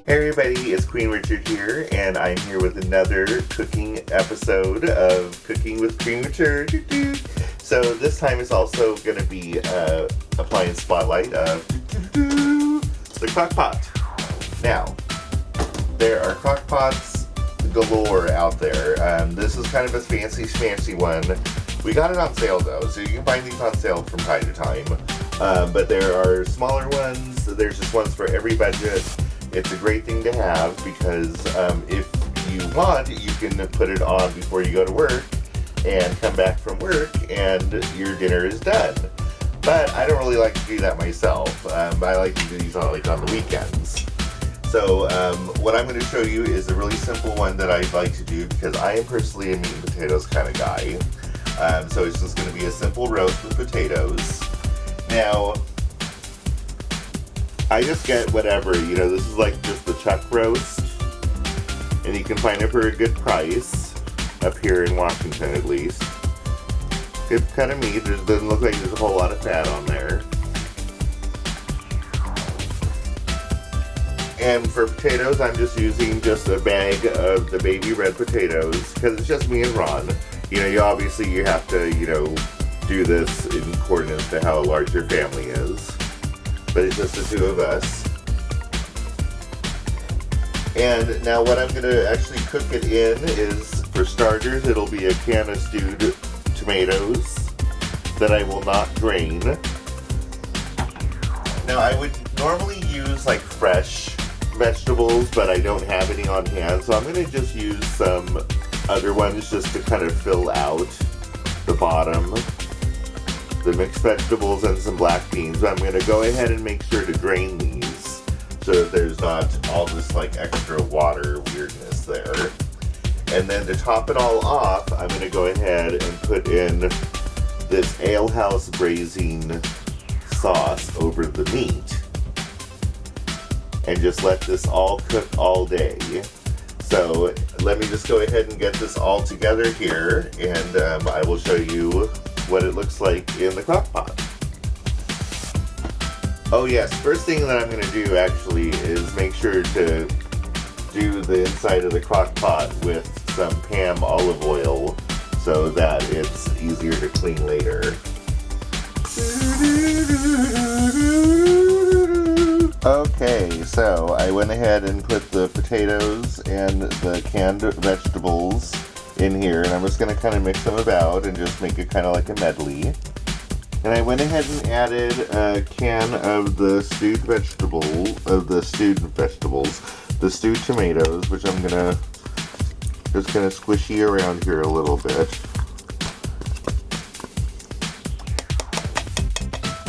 Hey everybody, it's Queen Richard here, and I'm here with another cooking episode of Cooking with Queen Richard. So this time it's also going to be applying spotlight of the crock pot. Now, there are crock pots galore out there. This is kind of a fancy schmancy one. We got it on sale though, so you can find these on sale from time to time. But there are smaller ones, there's just ones for every budget. It's a great thing to have because if you want, you can put it on before you go to work and come back from work and your dinner is done. But I don't really like to do that myself. I like to do these on the weekends. So what I'm going to show you is a really simple one that I like to do because I am personally a meat and potatoes kind of guy. So it's just going to be a simple roast with potatoes. Now, I just get whatever, this is like just the chuck roast, and you can find it for a good price, up here in Washington at least. Good cut of meat, it doesn't look like there's a whole lot of fat on there. And for potatoes, I'm just using just a bag of the baby red potatoes, because it's just me and Ron. You have to, do this in accordance to how large your family is. But it's just the two of us. And now what I'm going to actually cook it in is, for starters, it'll be a can of stewed tomatoes that I will not drain. Now I would normally use like fresh vegetables, but I don't have any on hand, so I'm going to just use some other ones just to kind of fill out the bottom. The mixed vegetables and some black beans, but I'm going to go ahead and make sure to drain these so that there's not all this like extra water weirdness there. And then to top it all off, I'm going to go ahead and put in this Ale House braising sauce over the meat and just let this all cook all day. So let me just go ahead and get this all together here, and I will show you what it looks like in the crock pot. Oh yes, first thing that I'm going to do actually is make sure to do the inside of the crock pot with some Pam olive oil so that it's easier to clean later. Okay, so I went ahead and put the potatoes and the canned vegetables in here, and I'm just going to kind of mix them about and just make it kind of like a medley. And I went ahead and added a can of the stewed tomatoes, which I'm just gonna squishy around here a little bit.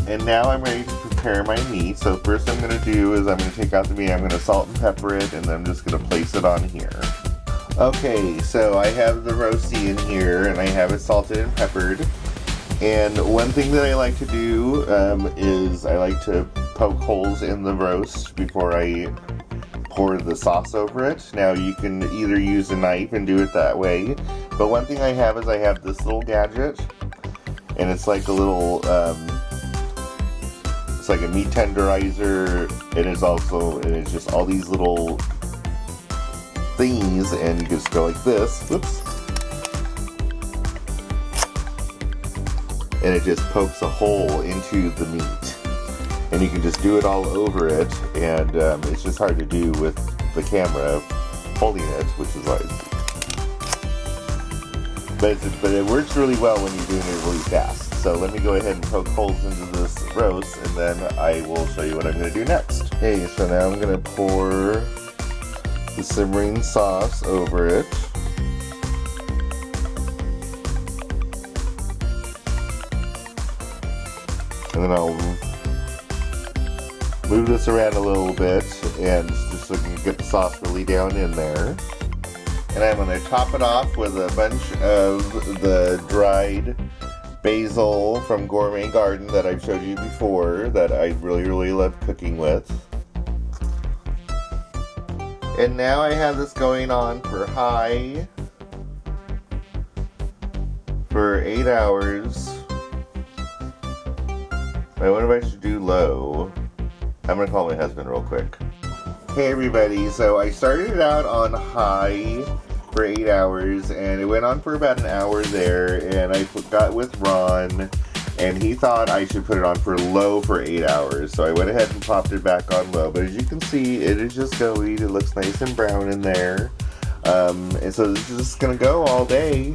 And now I'm ready to prepare my meat. So first I'm going to do is I'm going to take out the meat, I'm going to salt and pepper it, and then I'm just going to place it on here. Okay, so I have the roasty in here, and I have it salted and peppered. And one thing that I like to do is I like to poke holes in the roast before I pour the sauce over it. Now you can either use a knife and do it that way, but one thing I have is I have this little gadget, and it's like a little, it's like a meat tenderizer, and it's just all these little thingies, and you just go like this, whoops, and it just pokes a hole into the meat, and you can just do it all over it, and it's just hard to do with the camera holding it, which is like, but it works really well when you're doing it really fast. So let me go ahead and poke holes into this roast, and then I will show you what I'm going to do next. Okay, so now I'm going to pour the simmering sauce over it. And then I'll move this around a little bit, and just so I can get the sauce really down in there. And I'm going to top it off with a bunch of the dried basil from Gourmet Garden that I've showed you before, that I really love cooking with. And now I have this going on for high for 8 hours. I wonder if I should do low. I'm gonna call my husband real quick. Hey everybody, so I started it out on high for 8 hours and it went on for about an hour there, and I got with Ron and he thought I should put it on for low for 8 hours, so I went ahead and popped it back on low. But as you can see, it is just gooey. It looks nice and brown in there, and so this is just gonna go all day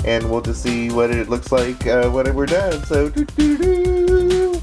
and we'll just see what it looks like when we're done. So doo-doo-doo.